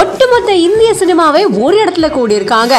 ஒட்டுமொத்த இந்திய சினிமாவை ஒரு இடத்துல கூடியிருக்காங்க.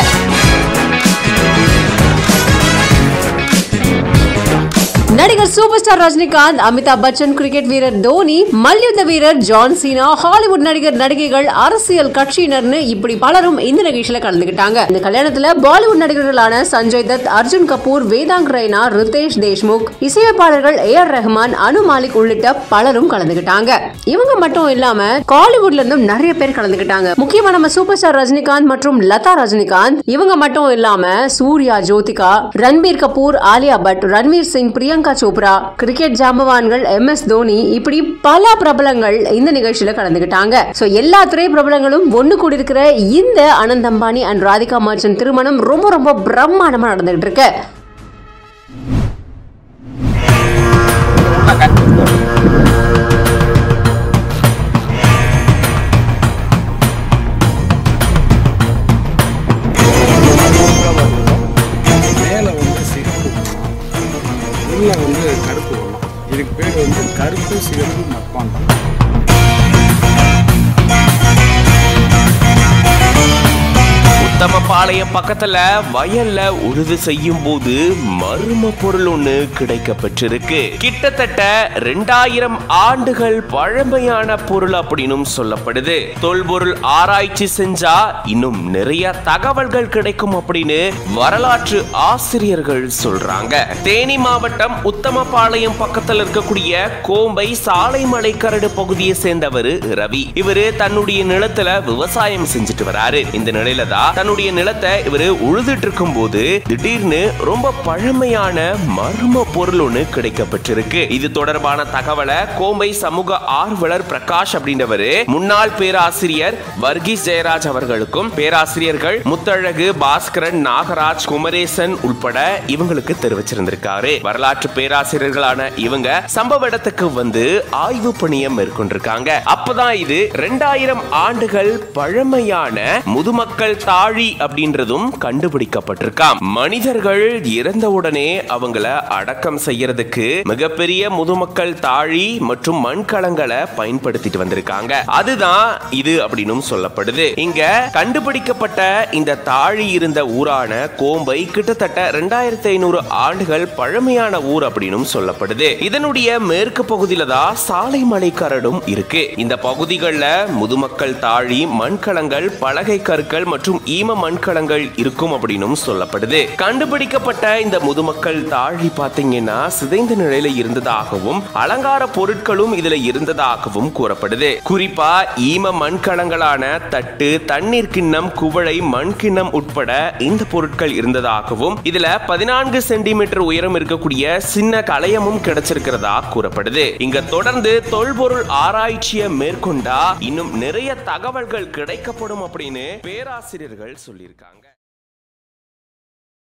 நடிகர் super star Rajinikanth, Amitabh Bachchan, cricket வீரர் தோனி, மல்யுத்த வீரர் ஜான் சீனா, ஹாலிவுட் நடிகர் நடிகைகள், அரசியல் கட்சியினர்னு இப்படி பலரும் இந்த நிகழ்ச்சியில கலந்துகிட்டாங்க. இந்த கல்யாணத்துல பாலிவுட் நடிகர்களான சஞ்சய் தத், அர்ஜுன் கபூர், வேதாங் ரெய்னா, ரிதேஷ் தேஷ்முக், இசையமைப்பாளர்கள் AR ரஹ்மான், அனு மாலிக் உள்ளிட்ட பலரும் கலந்துகிட்டாங்க. இவங்க மட்டும் இல்லாம காலிவுட்ல இருந்தும் நிறைய பேர் கலந்துகிட்டாங்க. முக்கியமா நம்ம சூப்பர் ஸ்டார் ரஜினிகாந்த் மற்றும் லதா ரஜினிகாந்த் இவங்க மட்டும் இல்லாம சூர்யா, ஜோதிகா, ரன்பீர் கபூர், ஆலியா பட், ரன்வீர் சிங், பிரியங்கா சோப்ரா, கிரிக்கெட் ஜாம்பவான்கள் MS தோனி, இப்படி பல பிரபலங்கள் இந்த நிகழ்ச்சியில கலந்துகிட்டாங்க. சோ எல்லா துறை பிரபலங்களும் ஒண்ணு கூடி இருக்கிற இந்த அனந்த் அம்பானி அண்ட் ராதிகா மர்ச்சன்ட் திருமணம் ரொம்ப ரொம்ப பிரம்மாண்டமா நடந்துகிட்டு இருக்கு. கருப்பு வண்ணம், இதுக்கு பேர் கருப்பு சிவப்பு மட்பாண்டம். உத்தமபாளையம் பக்கத்துல வயல்ல உழுது செய்யும் போது மர்ம பொருள் ஒண்ணு கிடைக்கப்பட்டிருக்கு. கிட்டத்தட்ட 2000 ஆண்டுகள் பழமையான பொருள் அப்படின்னு சொல்லப்படுது. தொல்பொருள் ஆராய்ச்சி செஞ்சா இன்னும் நிறைய தகவல்கள் கிடைக்கும் அப்படின்னு வரலாற்று ஆசிரியர்கள் சொல்றாங்க. தேனி மாவட்டம் உத்தமபாளையம் பக்கத்துல இருக்கக்கூடிய கோம்பை சாலைமலை கரடு பகுதியை சேர்ந்தவர் ரவி. இவரு தன்னுடைய நிலத்துல விவசாயம் செஞ்சுட்டு வராரு. இந்த நிலையில தான் தன்னுடைய நிலத்தை இவரு உழுதுட்டு இருக்கும் போது திடீர்னு ரொம்ப பழமையான மர்ம பொருள் ஒண்ணு கிடைக்கப்பட்டிருக்கு. இது தொடர்பான தகவலை கோம்பை சமூக ஆர்வலர் பிரகாஷ் அப்படின்றவரு முன்னாள் பேராசிரியர் வர்கீஸ் ஜெயராஜ் அவர்களுக்கும் பேராசிரியர்கள் முத்தழகு, பாஸ்கரன், நாகராஜ், குமரேசன் உள்பட இவங்களுக்கு தெரிவிச்சிருந்திருக்காரு. வரலாற்று பேராசிரியர்களான இவங்க சம்பவ இடத்துக்கு வந்து ஆய்வு பணியை மேற்கொண்டிருக்காங்க. அப்பதான் இது 2000 ஆண்டுகள் பழமையான முதுமக்கள் தாழி அப்படின்றதும் கண்டுபிடிக்கப்பட்டிருக்காம். மனிதர்கள் இறந்தவுடனே அவங்கள அடக்கம் செய்யறதுக்கு மிகப்பெரிய முதுமக்கள் தாழி மற்றும் மண்கலங்களை பயன்படுத்திட்டு வந்திருக்காங்க. அதுதான் இது அப்படின்னு சொல்லப்படுது. இங்க கண்டுபிடிக்கப்பட்ட இந்த தாழி இருந்த ஊரான கோம்பை கிட்டத்தட்ட 2500 ஆண்டுகள் பழமையான ஊர் அப்படின்னு சொல்லப்படுது. இதனுடைய மேற்கு பகுதியில தான் சாலைமலை கரடும் இருக்கு. இந்த பகுதிகளில் முதுமக்கள் தாழி, மண்கலங்கள், பலகை கற்கள் மற்றும் ஈம மண்கலங்கள் இருக்கும் அப்படின்னு சொல்லப்படுது. கண்டுபிடிக்கப்பட்ட இந்த முதுமக்கள் தாழி பாத்தீங்கன்னா சிதைந்த நிலையில இருந்ததாகவும் அலங்கார பொருட்களும் இதுல இருந்ததாகவும் கூறப்படுது. குறிப்பா ஈம மண்கலங்களான தட்டு, தண்ணீர் கிண்ணம், குவளை, மண் கிண்ணம் உட்பட இந்த பொருட்கள் இருந்ததாகவும் இதுல 14 சென்டிமீட்டர் உயரம் இருக்கக்கூடிய சின்ன கலயமும் கிடைச்சிருக்கிறதா கூறப்படுது. இங்க தொடர்ந்து தொல்பொருள் ஆராய்ச்சியை மேற்கொண்டா இன்னும் நிறைய தகவல்கள் கிடைக்கப்படும் அப்படின்னு பேராசிரியர்கள் சொல்லியிருக்காங்க.